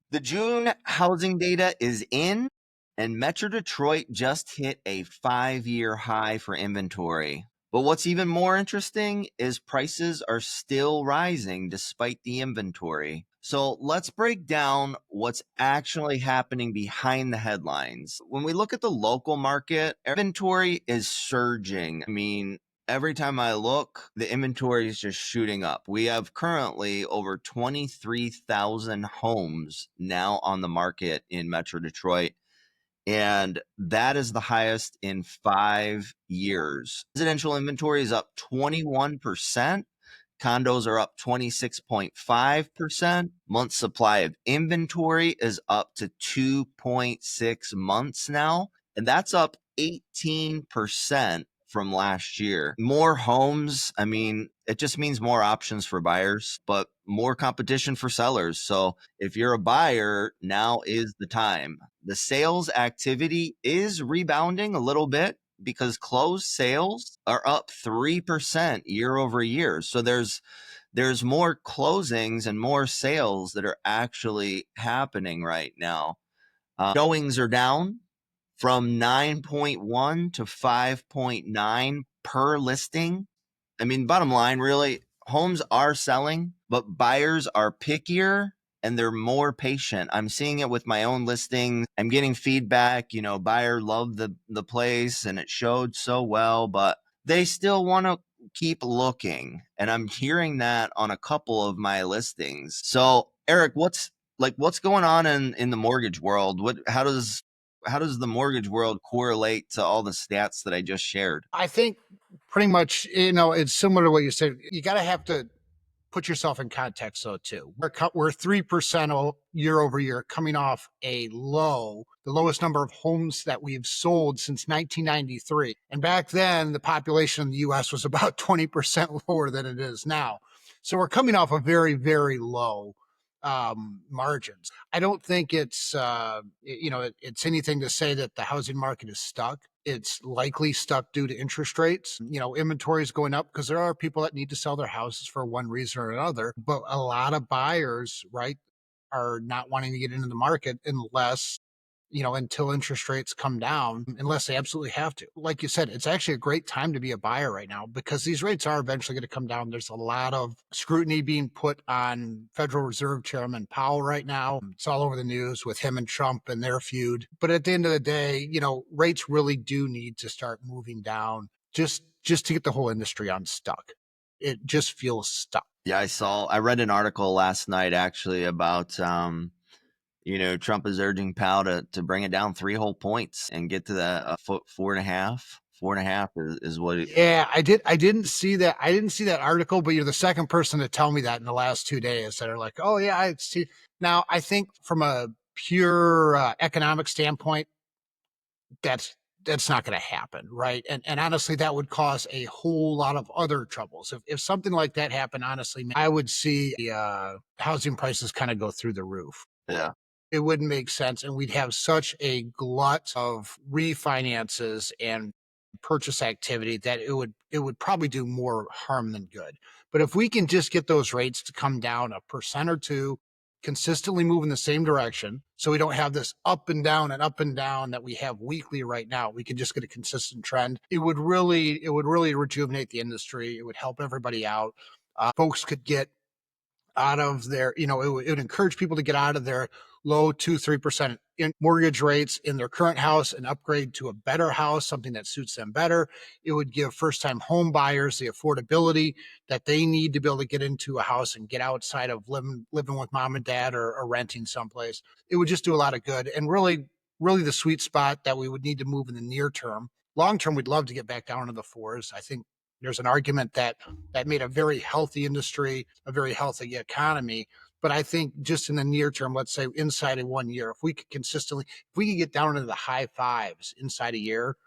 The June housing data is in, and Metro Detroit just hit a 5-year high for inventory. But what's even more interesting is prices are still rising despite the inventory. So let's break down what's actually happening behind the headlines. When we look at the local market, inventory is surging. I mean, every time I look, the inventory is just shooting up. We have currently over 23,000 homes now on the market in Metro Detroit, and that is the highest in 5 years. Residential inventory is up 21%. Condos are up 26.5%. Month supply of inventory is up to 2.6 months now, and that's up 18% from last year. More homes, I mean, it just means more options for buyers, but more competition for sellers. So if you're a buyer, now is the time. The sales activity is rebounding a little bit because closed sales are up 3% year over year. So there's more closings and more sales that are actually happening right now. Showings are down from 9.1 to 5.9 per listing. I mean, bottom line, really, homes are selling, but buyers are pickier and they're more patient. I'm seeing it with my own listings. I'm getting feedback, buyer loved the place and it showed so well, but they still want to keep looking. And I'm hearing that on a couple of my listings. So, Eric, what's going on in the mortgage world? How does the mortgage world correlate to all the stats that I just shared? I think pretty much, it's similar to what you said. You got to have to put yourself in context, though, too. We're 3% year over year, coming off the lowest number of homes that we've sold since 1993. And back then, the population in the U.S. was about 20% lower than it is now. So we're coming off a very, very low margins. I don't think it's anything to say that the housing market is stuck. It's likely stuck due to interest rates. Inventory is going up because there are people that need to sell their houses for one reason or another. But a lot of buyers, right, are not wanting to get into the market until interest rates come down, unless they absolutely have to. Like you said, it's actually a great time to be a buyer right now because these rates are eventually going to come down. There's a lot of scrutiny being put on Federal Reserve Chairman Powell right now. It's all over the news with him and Trump and their feud. But at the end of the day, rates really do need to start moving down just to get the whole industry unstuck. It just feels stuck. Yeah, I read an article last night actually about Trump is urging Powell to bring it down 3 whole points and get to the 4.5. 4.5 is what it. Yeah, I didn't see that. I didn't see that article, but you're the second person to tell me that in the last 2 days that are like, oh yeah, I see. Now, I think from a pure economic standpoint, that's not going to happen, right? And honestly, that would cause a whole lot of other troubles. If something like that happened, honestly, I would see housing prices kind of go through the roof. Yeah. It wouldn't make sense, and we'd have such a glut of refinances and purchase activity that it would probably do more harm than good. But if we can just get those rates to come down 1% or 2, consistently move in the same direction, so we don't have this up and down that we have weekly right now, we can just get a consistent trend. It would really rejuvenate the industry. It would help everybody out. Folks could get out of their, it would encourage people to get out of their low 2-3% mortgage rates in their current house and upgrade to a better house, something that suits them better. It would give first-time home buyers the affordability that they need to be able to get into a house and get outside of living with mom and dad or renting someplace. It would just do a lot of good, and really, really the sweet spot that we would need to move in the near term. Long term, we'd love to get back down to the 4s. I think there's an argument that made a very healthy industry, a very healthy economy. But I think just in the near term, let's say inside of 1 year, if we could get down into the high 5s inside a year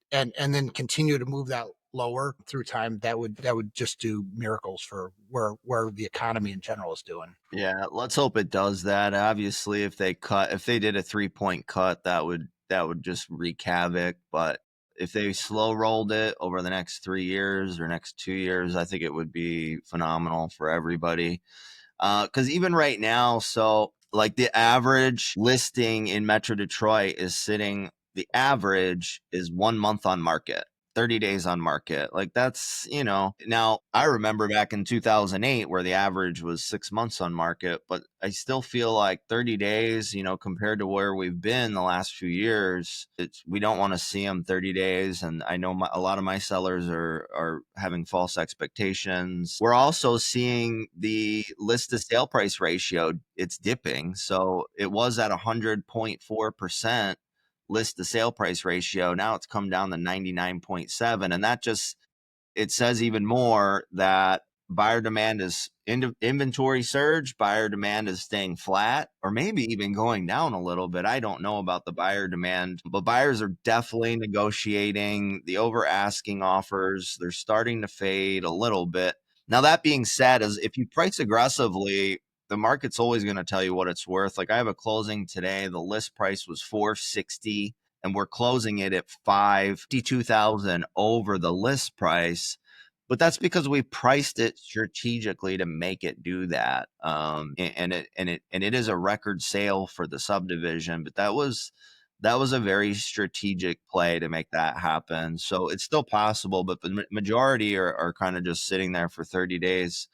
and then continue to move that lower through time, that would just do miracles for where the economy in general is doing. Yeah, let's hope it does that. Obviously, if they did a 3-point cut, that would just wreak havoc. But if they slow rolled it over the next 3 years or next 2 years, I think it would be phenomenal for everybody. Because even right now, so Like the average listing in Metro Detroit is sitting, the average is 1 month on market, 30 days on market. Like that's, now I remember back in 2008 where the average was 6 months on market, but I still feel like 30 days, compared to where we've been the last few years, we don't want to see them 30 days. And I know a lot of my sellers are having false expectations. We're also seeing the list to sale price ratio, it's dipping. So it was at 100.4% list to sale price ratio. Now it's come down to 99.7. And that just, it says even more that buyer demand is inventory surge, buyer demand is staying flat, or maybe even going down a little bit. I don't know about the buyer demand, but buyers are definitely negotiating. The over asking offers, they're starting to fade a little bit. Now, that being said, is if you price aggressively, the market's always going to tell you what it's worth. Like I have a closing today, the list price was 460 and we're closing it at 552,000 over the list price. But that's because we priced it strategically to make it do that. And it is a record sale for the subdivision, but that was a very strategic play to make that happen. So it's still possible, but the majority are kind of just sitting there for 30 days.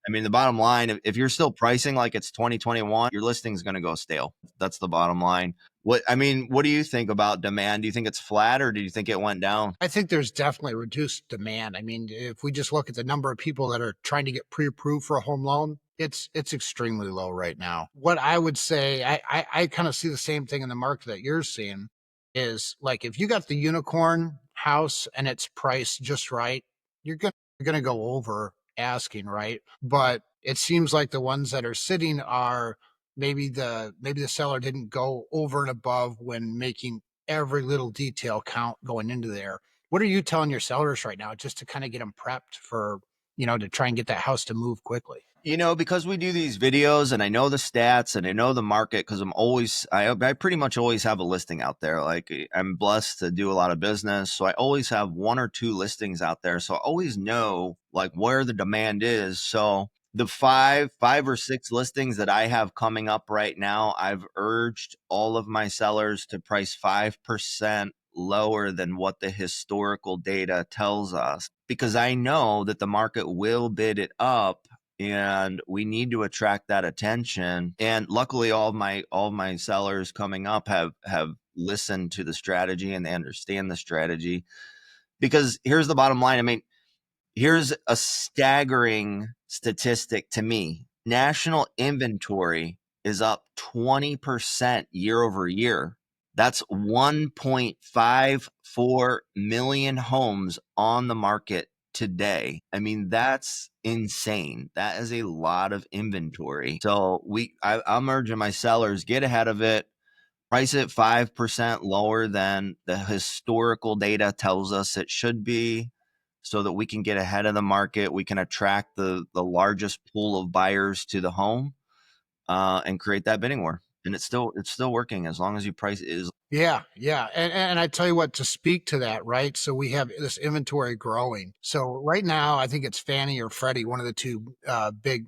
I mean, the bottom line, if you're still pricing like it's 2021, your listing's going to go stale. That's the bottom line. What do you think about demand? Do you think it's flat or do you think it went down? I think there's definitely reduced demand. I mean, if we just look at the number of people that are trying to get pre-approved for a home loan, it's extremely low right now. What I would say, I kind of see the same thing in the market that you're seeing is like if you got the unicorn house and it's priced just right, you're gonna go over asking, right? But it seems like the ones that are sitting are maybe the seller didn't go over and above when making every little detail count going into there. What are you telling your sellers right now just to kind of get them prepped for, to try and get that house to move quickly? Because we do these videos and I know the stats and I know the market because I pretty much always have a listing out there. Like I'm blessed to do a lot of business. So I always have one or two listings out there. So I always know like where the demand is. So the five or six listings that I have coming up right now, I've urged all of my sellers to price 5% lower than what the historical data tells us because I know that the market will bid it up and we need to attract that attention. And luckily all of my sellers coming up have listened to the strategy and they understand the strategy. Because here's the bottom line. I mean, here's a staggering statistic to me. National inventory is up 20% year over year. That's 1.54 million homes on the market today. I mean, that's insane. That is a lot of inventory. So I'm urging my sellers, get ahead of it, price it 5% lower than the historical data tells us it should be so that we can get ahead of the market. We can attract the largest pool of buyers to the home and create that bidding war. And it's still working as long as you price it is. Yeah, yeah. And I tell you what, to speak to that, right? So we have this inventory growing. So right now, I think it's Fannie or Freddie, one of the two big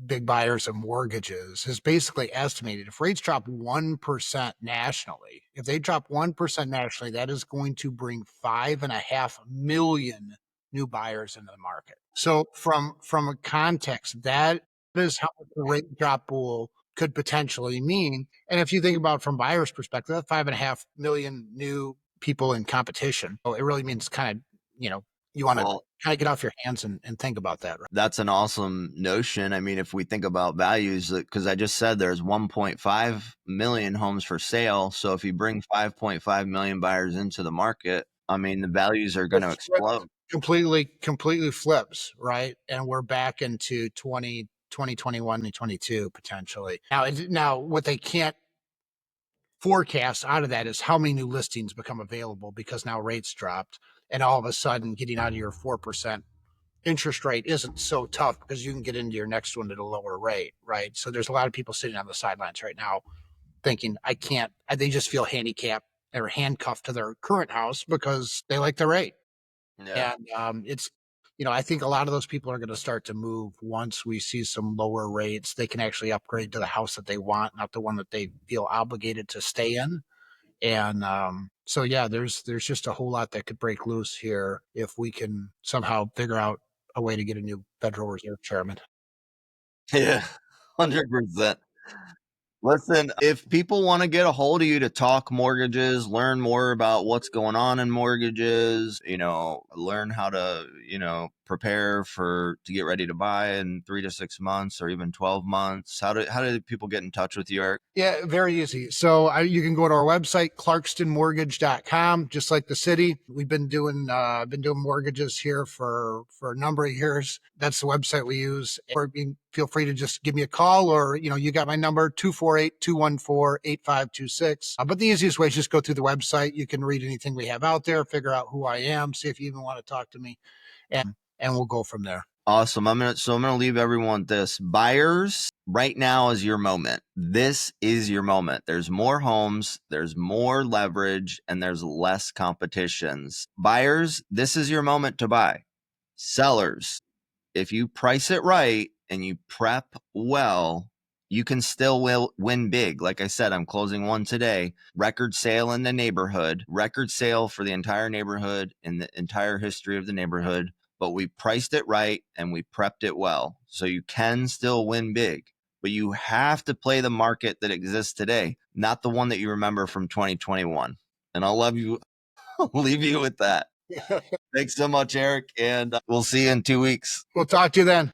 big buyers of mortgages has basically estimated if rates drop 1% nationally, if they drop 1% nationally, that is going to bring 5.5 million new buyers into the market. So from a context, that is how much the rate drop will could potentially mean. And if you think about from buyers' perspective, that 5.5 million new people in competition. So it really means kind of, you want to Well, kind of get off your hands and think about that, right? that's an awesome notion. I mean, if we think about values, because I just said there's 1.5 million homes for sale. So if you bring 5.5 million buyers into the market, I mean, the values are going It to flips explode. completely flips, right? And we're back into 2021 and 22 potentially. Now what they can't forecast out of that is how many new listings become available because now rates dropped and all of a sudden getting out of your 4% interest rate isn't so tough because you can get into your next one at a lower rate, right? So there's a lot of people sitting on the sidelines right now thinking, I can't, they just feel handicapped or handcuffed to their current house because they like the rate. Yeah. And it's I think a lot of those people are going to start to move once we see some lower rates. They can actually upgrade to the house that they want, not the one that they feel obligated to stay in. And so yeah, there's just a whole lot that could break loose here if we can somehow figure out a way to get a new Federal Reserve chairman. Yeah, 100%. Listen, if people want to get a hold of you to talk mortgages, learn more about what's going on in mortgages, learn how to, prepare to get ready to buy in 3 to 6 months or even 12 months, how do people get in touch with you, Eric? Yeah, very easy. So you can go to our website, clarkstonmortgage.com, just like the city. We've been doing mortgages here for a number of years. That's the website we use. Or you can feel free to just give me a call, or, you got my number, 248-214-8526. But the easiest way is just go through the website. You can read anything we have out there, figure out who I am, see if you even want to talk to me, and we'll go from there. Awesome. I'm gonna leave everyone with this. Buyers, right now is your moment. This is your moment. There's more homes, there's more leverage, and there's less competitions. Buyers, this is your moment to buy. Sellers, if you price it right and you prep well, you can still win big. Like I said, I'm closing one today. Record sale in the neighborhood, record sale for the entire neighborhood in the entire history of the neighborhood. But we priced it right and we prepped it well. So you can still win big, but you have to play the market that exists today, not the one that you remember from 2021. And I'll love you. I'll leave you with that. Thanks so much, Eric. And we'll see you in 2 weeks. We'll talk to you then.